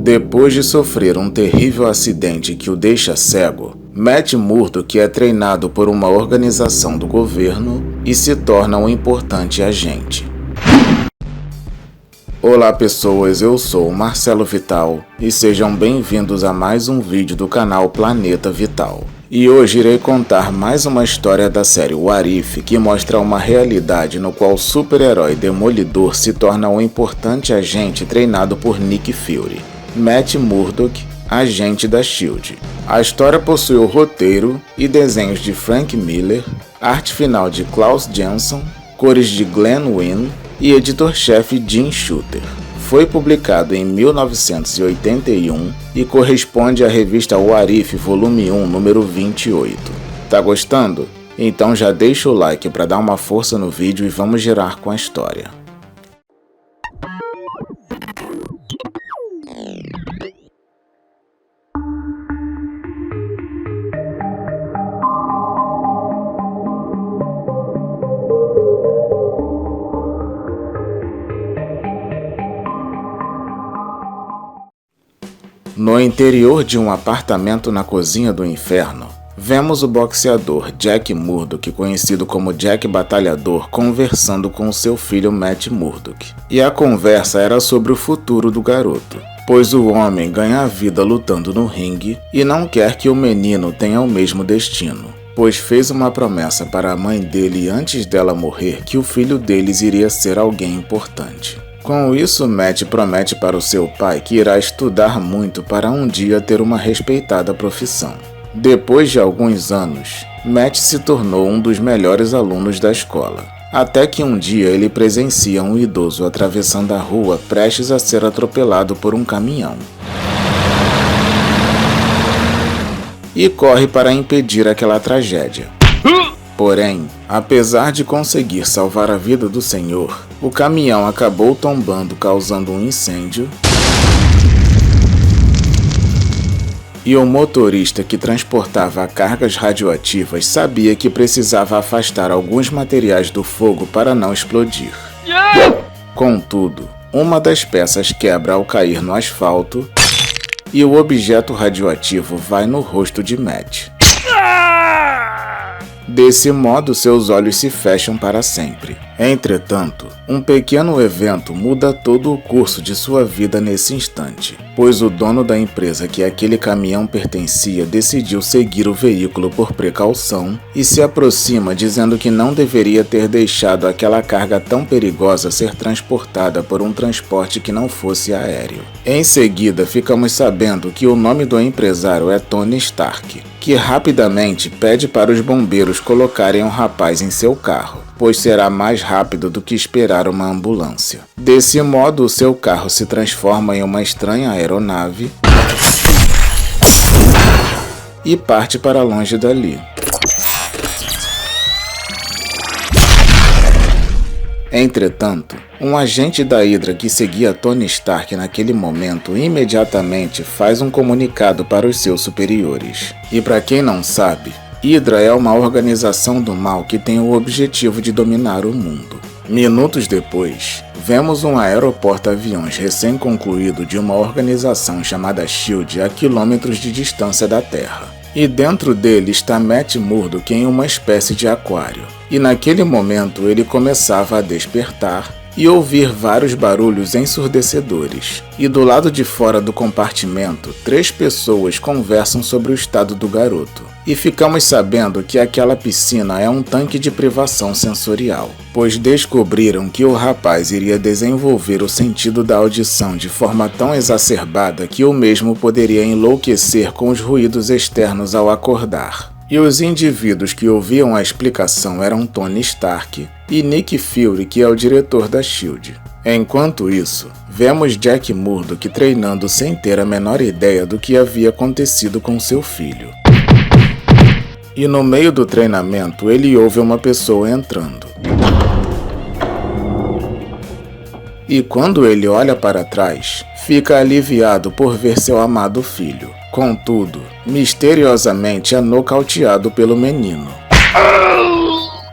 Depois de sofrer um terrível acidente que o deixa cego, Matt Murdock é treinado por uma organização do governo e se torna um importante agente. Olá pessoas, eu sou o Marcelo Vital e sejam bem-vindos a mais um vídeo do canal Planeta Vital. E hoje irei contar mais uma história da série What If, que mostra uma realidade no qual o super-herói Demolidor se torna um importante agente treinado por Nick Fury. Matt Murdock, agente da S.H.I.E.L.D. A história possui o roteiro e desenhos de Frank Miller, arte final de Klaus Janson, cores de Glenn Wynne e editor-chefe Jim Shooter. Foi publicado em 1981 e corresponde à revista What If, volume 1, número 28. Tá gostando? Então já deixa o like para dar uma força no vídeo e vamos girar com a história. No interior de um apartamento na cozinha do inferno, vemos o boxeador Jack Murdock, conhecido como Jack Batalhador, conversando com seu filho Matt Murdock. E a conversa era sobre o futuro do garoto, pois o homem ganha a vida lutando no ringue e não quer que o menino tenha o mesmo destino, pois fez uma promessa para a mãe dele antes dela morrer que o filho deles iria ser alguém importante. Com isso, Matt promete para o seu pai que irá estudar muito para um dia ter uma respeitada profissão. Depois de alguns anos, Matt se tornou um dos melhores alunos da escola, até que um dia ele presencia um idoso atravessando a rua prestes a ser atropelado por um caminhão. E corre para impedir aquela tragédia. Porém, apesar de conseguir salvar a vida do senhor, o caminhão acabou tombando, causando um incêndio, e o motorista que transportava cargas radioativas sabia que precisava afastar alguns materiais do fogo para não explodir. Contudo, uma das peças quebra ao cair no asfalto e o objeto radioativo vai no rosto de Matt. Desse modo, seus olhos se fecham para sempre. Entretanto, um pequeno evento muda todo o curso de sua vida nesse instante, pois o dono da empresa que aquele caminhão pertencia decidiu seguir o veículo por precaução e se aproxima dizendo que não deveria ter deixado aquela carga tão perigosa ser transportada por um transporte que não fosse aéreo. Em seguida, ficamos sabendo que o nome do empresário é Tony Stark, que rapidamente pede para os bombeiros colocarem o rapaz em seu carro, pois será mais rápido do que esperar uma ambulância. Desse modo, o seu carro se transforma em uma estranha aeronave e parte para longe dali. Entretanto, um agente da Hydra que seguia Tony Stark naquele momento imediatamente faz um comunicado para os seus superiores. E para quem não sabe, Hydra é uma organização do mal que tem o objetivo de dominar o mundo. Minutos depois, vemos um aeroporto-aviões recém-concluído de uma organização chamada S.H.I.E.L.D. a quilômetros de distância da Terra. E dentro dele está Matt Murdock em uma espécie de aquário. E naquele momento ele começava a despertar e ouvir vários barulhos ensurdecedores. E do lado de fora do compartimento, 3 pessoas conversam sobre o estado do garoto. E ficamos sabendo que aquela piscina é um tanque de privação sensorial, pois descobriram que o rapaz iria desenvolver o sentido da audição de forma tão exacerbada que o mesmo poderia enlouquecer com os ruídos externos ao acordar. E os indivíduos que ouviam a explicação eram Tony Stark e Nick Fury, que é o diretor da S.H.I.E.L.D. Enquanto isso, vemos Jack Murdock treinando sem ter a menor ideia do que havia acontecido com seu filho. E no meio do treinamento, ele ouve uma pessoa entrando. E quando ele olha para trás, fica aliviado por ver seu amado filho. Contudo, misteriosamente é nocauteado pelo menino.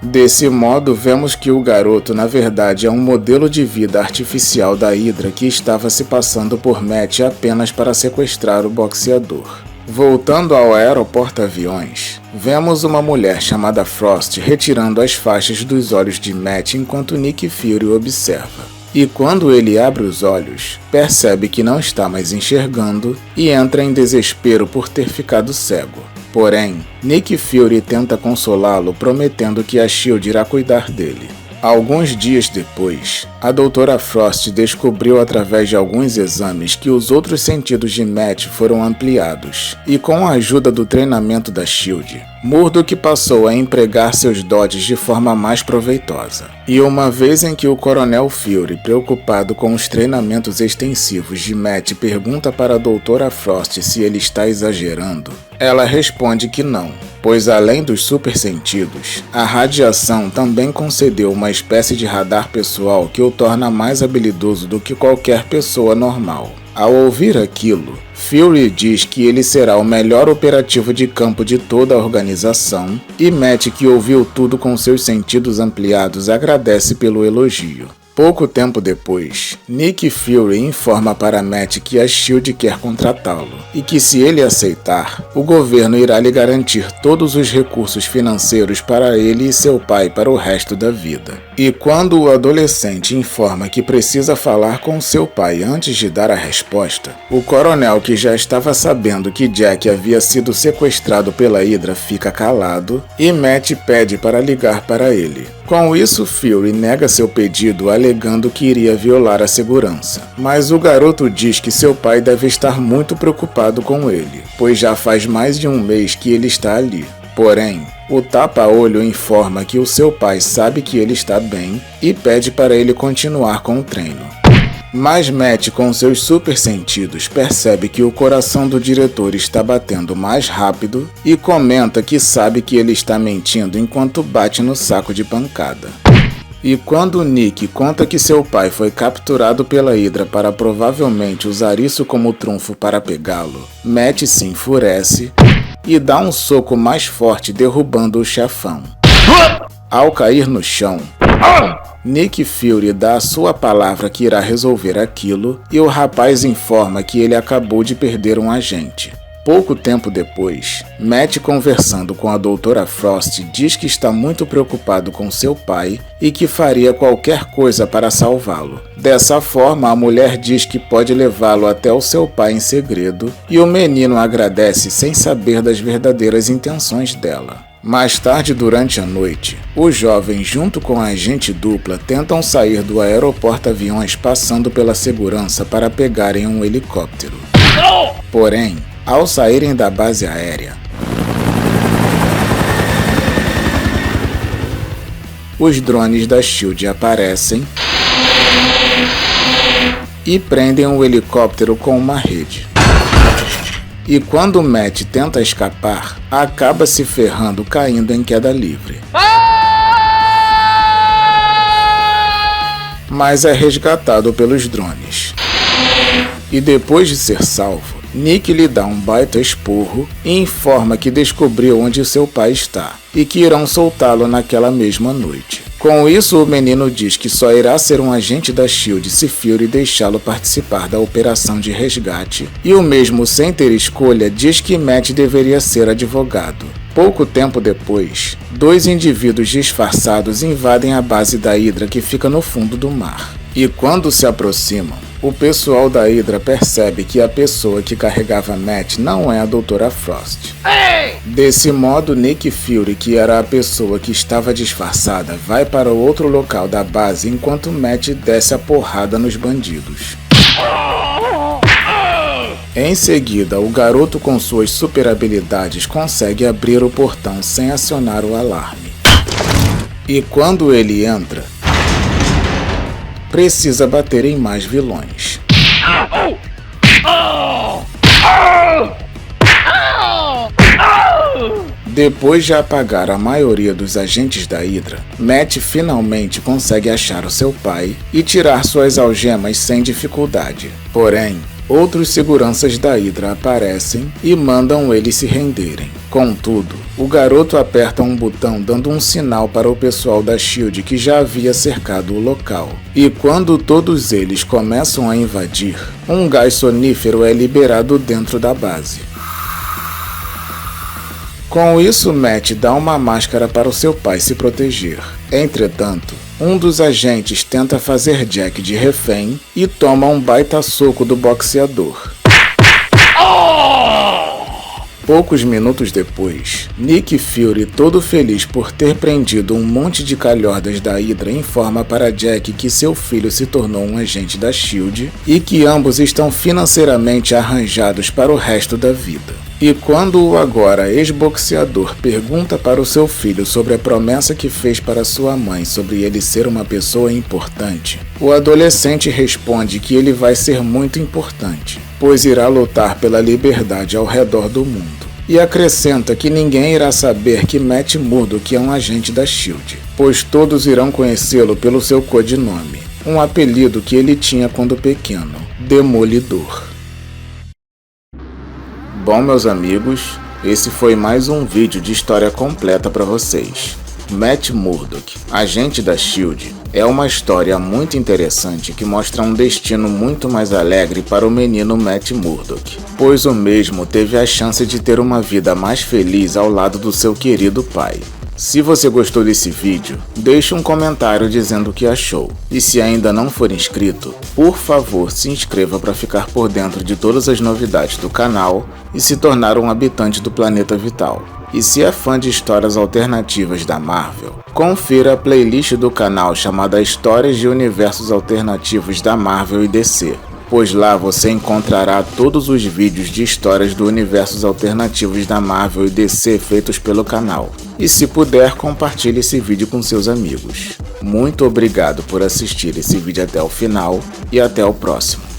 Desse modo, vemos que o garoto na verdade é um modelo de vida artificial da Hydra que estava se passando por Matt apenas para sequestrar o boxeador. Voltando ao aeroporto-aviões, vemos uma mulher chamada Frost retirando as faixas dos olhos de Matt enquanto Nick Fury observa. E quando ele abre os olhos, percebe que não está mais enxergando e entra em desespero por ter ficado cego. Porém, Nick Fury tenta consolá-lo prometendo que a SHIELD irá cuidar dele. Alguns dias depois, a Doutora Frost descobriu através de alguns exames que os outros sentidos de Matt foram ampliados, e com a ajuda do treinamento da SHIELD, Murdock passou a empregar seus dotes de forma mais proveitosa. E uma vez em que o Coronel Fury, preocupado com os treinamentos extensivos de Matt, pergunta para a Doutora Frost se ele está exagerando, ela responde que não, pois além dos super sentidos, a radiação também concedeu uma espécie de radar pessoal que o torna mais habilidoso do que qualquer pessoa normal. Ao ouvir aquilo, Fury diz que ele será o melhor operativo de campo de toda a organização, e Matt, que ouviu tudo com seus sentidos ampliados, agradece pelo elogio. Pouco tempo depois, Nick Fury informa para Matt que a SHIELD quer contratá-lo, e que se ele aceitar, o governo irá lhe garantir todos os recursos financeiros para ele e seu pai para o resto da vida. E quando o adolescente informa que precisa falar com seu pai antes de dar a resposta, o coronel, que já estava sabendo que Jack havia sido sequestrado pela Hydra, fica calado e Matt pede para ligar para ele. Com isso, Fury nega seu pedido, alegando que iria violar a segurança. Mas o garoto diz que seu pai deve estar muito preocupado com ele, pois já faz mais de um mês que ele está ali. Porém, o tapa-olho informa que o seu pai sabe que ele está bem e pede para ele continuar com o treino. Mas Matt, com seus super sentidos, percebe que o coração do diretor está batendo mais rápido e comenta que sabe que ele está mentindo enquanto bate no saco de pancada. E quando Nick conta que seu pai foi capturado pela Hydra para provavelmente usar isso como trunfo para pegá-lo, Matt se enfurece e dá um soco mais forte, derrubando o chefão. Ao cair no chão, Nick Fury dá a sua palavra que irá resolver aquilo e o rapaz informa que ele acabou de perder um agente. Pouco tempo depois, Matt, conversando com a Doutora Frost, diz que está muito preocupado com seu pai e que faria qualquer coisa para salvá-lo. Dessa forma, a mulher diz que pode levá-lo até o seu pai em segredo e o menino agradece sem saber das verdadeiras intenções dela. Mais tarde, durante a noite, os jovens, junto com a agente dupla, tentam sair do aeroporto-aviões passando pela segurança para pegarem um helicóptero. Porém, ao saírem da base aérea, os drones da SHIELD aparecem e prendem o helicóptero com uma rede. E quando Matt tenta escapar, acaba se ferrando caindo em queda livre. Mas é resgatado pelos drones. E depois de ser salvo, Nick lhe dá um baita esporro e informa que descobriu onde seu pai está e que irão soltá-lo naquela mesma noite. Com isso, o menino diz que só irá ser um agente da SHIELD se Fury deixá-lo participar da operação de resgate, e o mesmo sem ter escolha diz que Matt deveria ser advogado. Pouco tempo depois, dois indivíduos disfarçados invadem a base da Hydra que fica no fundo do mar. E quando se aproximam, o pessoal da Hydra percebe que a pessoa que carregava Matt não é a Doutora Frost. Desse modo, Nick Fury, que era a pessoa que estava disfarçada, vai para outro local da base enquanto Matt desce a porrada nos bandidos. Em seguida, o garoto com suas super habilidades consegue abrir o portão sem acionar o alarme. E quando ele entra, precisa bater em mais vilões. Depois de apagar a maioria dos agentes da Hydra, Matt finalmente consegue achar o seu pai e tirar suas algemas sem dificuldade. Porém, outros seguranças da Hydra aparecem e mandam eles se renderem. Contudo, o garoto aperta um botão dando um sinal para o pessoal da SHIELD que já havia cercado o local. E quando todos eles começam a invadir, um gás sonífero é liberado dentro da base. Com isso, Matt dá uma máscara para o seu pai se proteger. Entretanto, um dos agentes tenta fazer Jack de refém e toma um baita soco do boxeador. Poucos minutos depois, Nick Fury, todo feliz por ter prendido um monte de calhordas da Hydra, informa para Jack que seu filho se tornou um agente da SHIELD e que ambos estão financeiramente arranjados para o resto da vida. E quando o agora ex-boxeador pergunta para o seu filho sobre a promessa que fez para sua mãe sobre ele ser uma pessoa importante, o adolescente responde que ele vai ser muito importante, pois irá lutar pela liberdade ao redor do mundo. E acrescenta que ninguém irá saber que Matt Murdock é um agente da SHIELD, pois todos irão conhecê-lo pelo seu codinome, um apelido que ele tinha quando pequeno, Demolidor. Bom, meus amigos, esse foi mais um vídeo de história completa para vocês. Matt Murdock, agente da SHIELD, é uma história muito interessante que mostra um destino muito mais alegre para o menino Matt Murdock, pois o mesmo teve a chance de ter uma vida mais feliz ao lado do seu querido pai. Se você gostou desse vídeo, deixe um comentário dizendo o que achou. E se ainda não for inscrito, por favor se inscreva para ficar por dentro de todas as novidades do canal e se tornar um habitante do Planeta Vital. E se é fã de histórias alternativas da Marvel, confira a playlist do canal chamada Histórias de Universos Alternativos da Marvel e DC, pois lá você encontrará todos os vídeos de histórias do universos alternativos da Marvel e DC feitos pelo canal. E se puder, compartilhe esse vídeo com seus amigos. Muito obrigado por assistir esse vídeo até o final e até o próximo.